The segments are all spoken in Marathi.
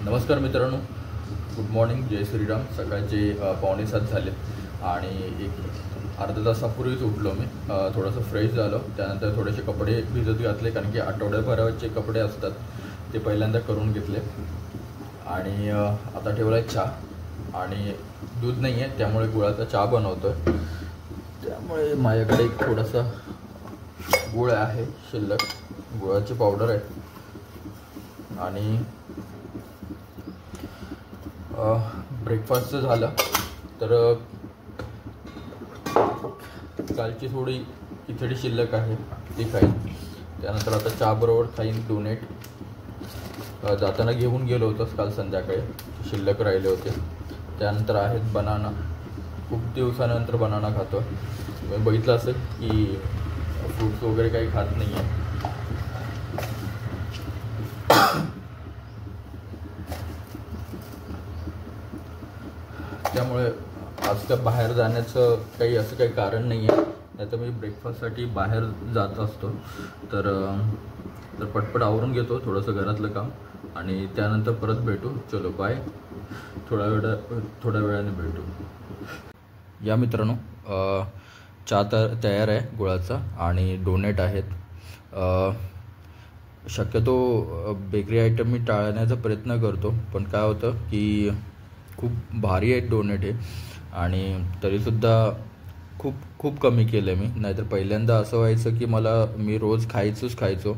नमस्कार मित्रांनो, गुड मॉर्निंग, जय श्रीराम। सकाळचे 6:45 झाले आणि एक अर्धा तासापूर्वीच उठलो मी। थोडंसं फ्रेश झालो, त्यानंतर थोडेसे कपडे भिजत घातले, कारण की आठवड्याभराचे कपडे असतात ते पहिल्यांदा करून घेतले। आणि आता ठेवला आहे चहा आणि दूध नाही आहे, त्यामुळे गुळाचा चहा बनवतो आहे। त्यामुळे माझ्याकडे एक थोडासा गुळ आहे शिल्लक, गुळाची पावडर आहे। आणि ब्रेकफास्ट झालं तर कालची थोडी खिचडी शिल्लक आहे ती खाईन। त्यानंतर आता चहा बरोबर खाईन डोनेट। जाताना घेऊन गेलो होतो काल संध्याकाळी, शिल्लक राहिले होते। त्यानंतर आहेत बनाना, खूप दिवसानंतर बनाना खातो। मी बघितलं असेल की फ्रूट्स वगैरे काही खात नाही आहे। त्यामुळे आज का बाहेर जाण्याचं काही असं काही कारण नाही आहे, नाही तर मी ब्रेकफास्टसाठी बाहेर जात असतो। तर पटपट आवरून घेतो थोडंसं घरातलं काम आणि त्यानंतर परत भेटू। चलो बाय, थोड्या वेळाने भेटू। या मित्रांनो, चहा तर तयार आहे गुळाचा आणि डोनेट आहेत। शक्यतो बेकरी आयटम मी टाळण्याचा प्रयत्न करतो, पण काय होतं की खूप भारी आहे डोनेट हे, आणि तरीसुद्धा खूप कमी केलं आहे मी। नाहीतर पहिल्यांदा असं व्हायचं की मी रोज खायचो,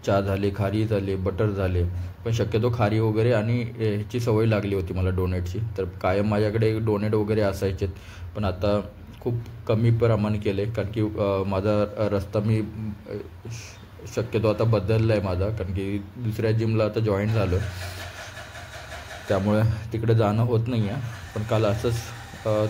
चहा झाले, खारी झाले, बटर झाले, पण शक्यतो खारी वगैरे आणि ह्याची सवय लागली होती मला डोनेटची। तर कायम माझ्याकडे डोनेट वगैरे असायचे, पण आता खूप कमी प्रमाण केले, कारण की माझा रस्ता मी शक्यतो आता बदलला आहे माझा, कारण की दुसऱ्या जिमला आता जॉईन झालो, त्यामुळे तिकडे जाणं होत नाही आहे। पण काल असंच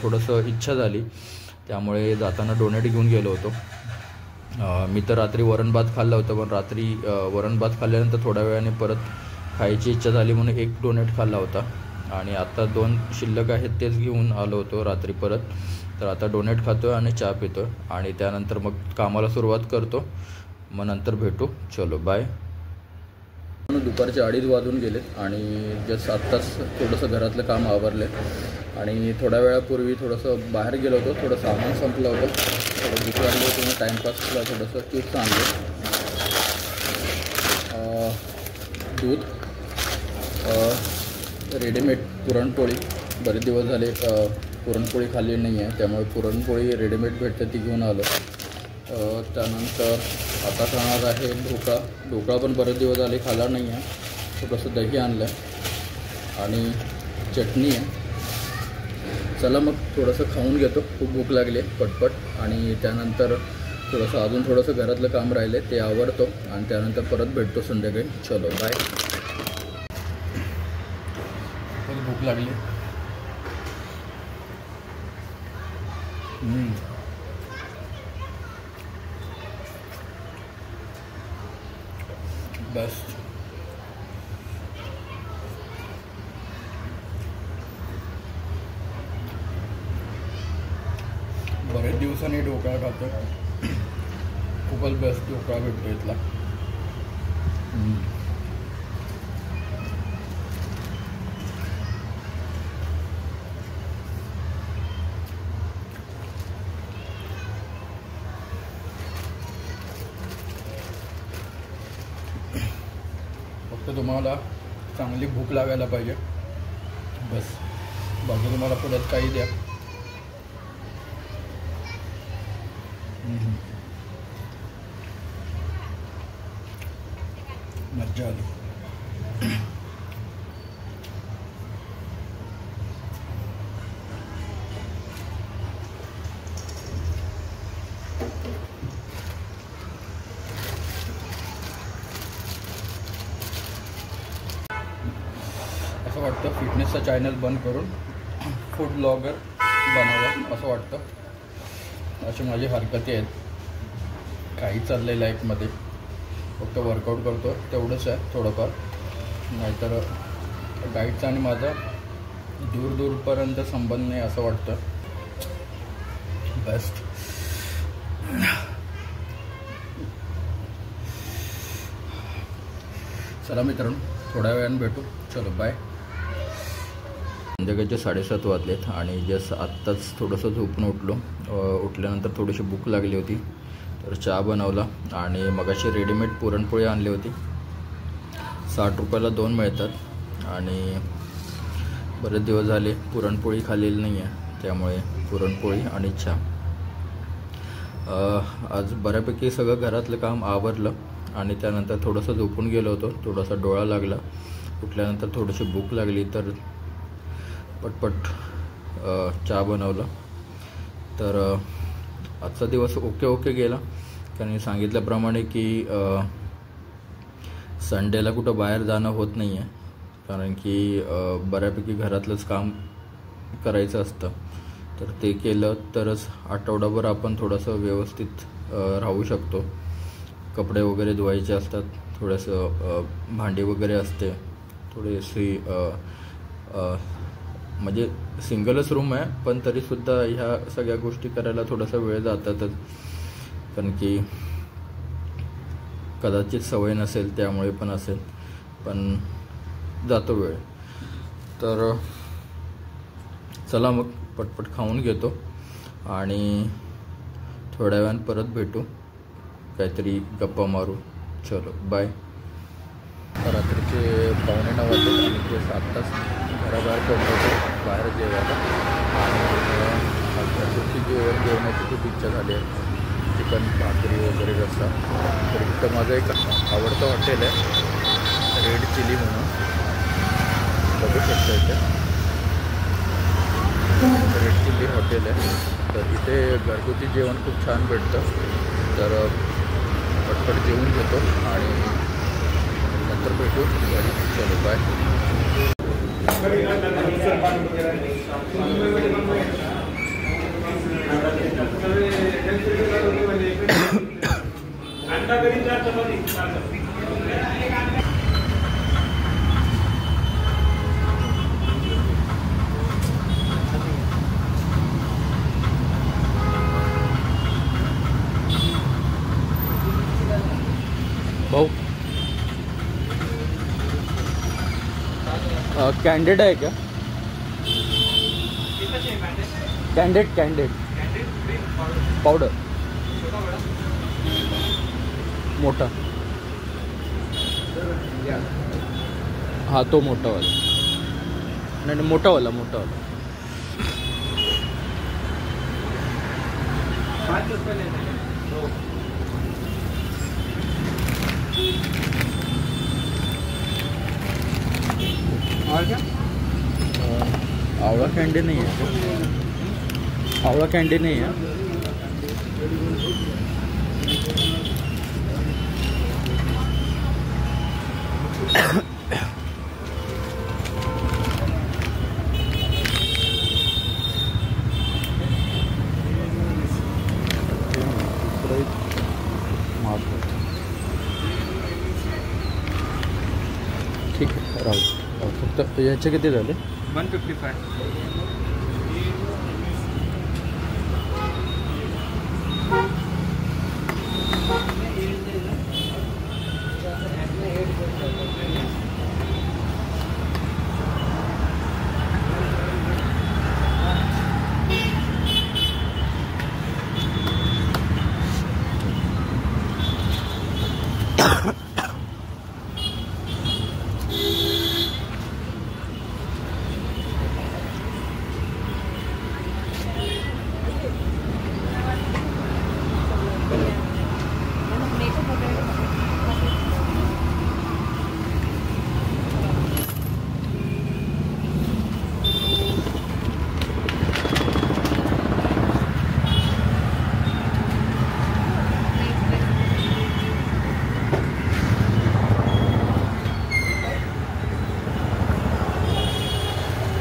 थोडंसं इच्छा झाली, त्यामुळे जाताना डोनेट घेऊन गेलो होतो। मी तर रात्री वरण भात खाल्लं होतं, पण रात्री वरण भात खाल्ल्यानंतर थोड्या वेळाने परत खायची इच्छा झाली म्हणून एक डोनेट खाल्ला होता, आणि आता 2 शिल्लक आहेत तेच घेऊन आलो होतो रात्री परत। तर आता डोनेट खातो आणि चहा पितो आणि त्यानंतर मग कामाला सुरुवात करतो। मग नंतर भेटू, चलो बाय। दुपारचे 2:30 वाजून गेलेत आणि जस्ट आत्ताच थोडंसं घरातलं काम आवरलं आणि थोड्या वेळापूर्वी थोडंसं बाहेर गेलो होतो, थोडं सामान संपलं होतं, थोडं भूक लागली होती, मग टाईमपासला थोडंसं चिप्स आणलं, दूध, रेडीमेड पुरणपोळी। बरेच दिवस झाले पुरणपोळी खाल्ली नाही आहे, त्यामुळे पुरणपोळी रेडीमेड भेटते ती घेऊन आलो। त्यानंतर आता खाणार आहे ढोकळा पण बरेच दिवस झाले खाल्ला नाही आहे, थोडंसं दही आणलं आहे आणि चटणी आहे। चला मग थोडंसं खाऊन घेतो, खूप भूक लागली आहे पटपट, आणि त्यानंतर अजून थोडंसं घरातलं काम राहिले ते आवरतो आणि त्यानंतर परत भेटतो संध्याकाळी। चलो बाय। खूप भूक लागली। बेस्ट। बरेच दिवसांनी ढोकळा खातो, खूपच बेस्ट ढोकळा भेटतो इथला। फक्त तुम्हाला चांगली भूक लागायला पाहिजे, बस, बाकी तुम्हाला पुढ्यात काही द्या। मज्जा आली। असं वाटतं फिटनेसचा चॅनल बंद करून फूड ब्लॉगर बनावं असं वाटतं। अशी माझी हरकती आहेत, काही चाललं आहे लाईफमध्ये, फक्त वर्कआउट करतो तेवढंच आहे थोडंफार, नाहीतर डाईटचा आणि माझा दूरपर्यंत संबंध नाही असं वाटतं। बेस्ट। चला मित्रांनो, थोड्या वेळाने भेटू, चलो बाय। संध्याकाळचे 7:30 वाजलेत आणि जस्ट आत्ताच थोडंसं झोपून उठलो. उठल्यानंतर थोडीशी भूक लागली होती, तर चहा बनवला आणि मगाशी रेडीमेड पुरणपोळी आणली होती. 60 रुपयाला 2 मिळतात आणि बरेच दिवस झाले पुरणपोळी खाल्लेली नाही आहे, त्यामुळे पुरणपोळी आणि चहा. आज बऱ्यापैकी सगळं घरातलं काम आवरलं आणि त्यानंतर थोडंसं झोपून गेलो होतो. थोडासा डोळा लागला. उठल्यानंतर थोडीशी भूक लागली तर पटपट चहा बनवला. तर आजचा दिवस ओके गेला. कारण सांगितल्याप्रमाणे की संडेला कुठं बाहेर जाणं होत नाही आहे, कारण की बऱ्यापैकी घरातलंच काम करायचं असतं. तर ते केलं तरच आठवडाभर आपण थोडंसं व्यवस्थित राहू शकतो. कपडे वगैरे धुवायचे असतात, थोडंसं भांडी वगैरे असते, थोडीशी म्हणजे सिंगलच रूम आहे, पण तरीसुद्धा ह्या सगळ्या गोष्टी करायला थोडासा वेळ जातातच. कारण की कदाचित सवय नसेल त्यामुळे पण असेल, पण जातो वेळ. तर चला मग पटपट खाऊन घेतो आणि थोड्या वेळानं परत भेटू, काहीतरी गप्पा मारू. चलो बाय. रात्रीचे 8:45 वाजले आणि ते 7 तास घराबाहेर पडलो होतो बाहेर जेवायला. आणि घरगुती जेवणाची खूप इच्छा झाली आहे. चिकन भाकरी वगैरे रस्सा. तर इथं माझं एक आवडतं हॉटेल आहे, रेड चिली म्हणून, बघू शकता इथे रेड चिली हॉटेल आहे. तर इथे घरगुती जेवण खूप छान भेटतं. तर पटपट जेवून घेतो आणि नंतर भेटू घरी. चलो बाय. भाऊ कॅन्डेड आहे का? कॅन्डेड पावडर मोठा. हा तो मोठावाला. नाही मोठावाला. आवळा कॅन्डी नहीं है. आवळा कॅन्डी नहीं है. ठीक आहे राहू. फक्त याचे किती झाले? 155.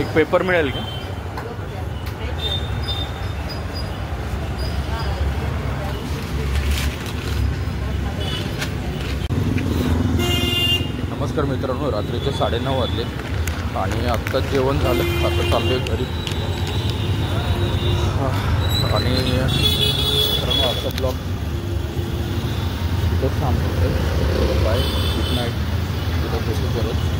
एक पेपर मिळेल का? नमस्कार मित्रांनो, रात्रीचे 9:30 वाजले आणि आत्ताच जेवण झालं. आता चाललोय घरी. आणि मित्रांनो आजचा ब्लॉग इथंच थांबतो. Bye, good night. उद्या भेटू परत.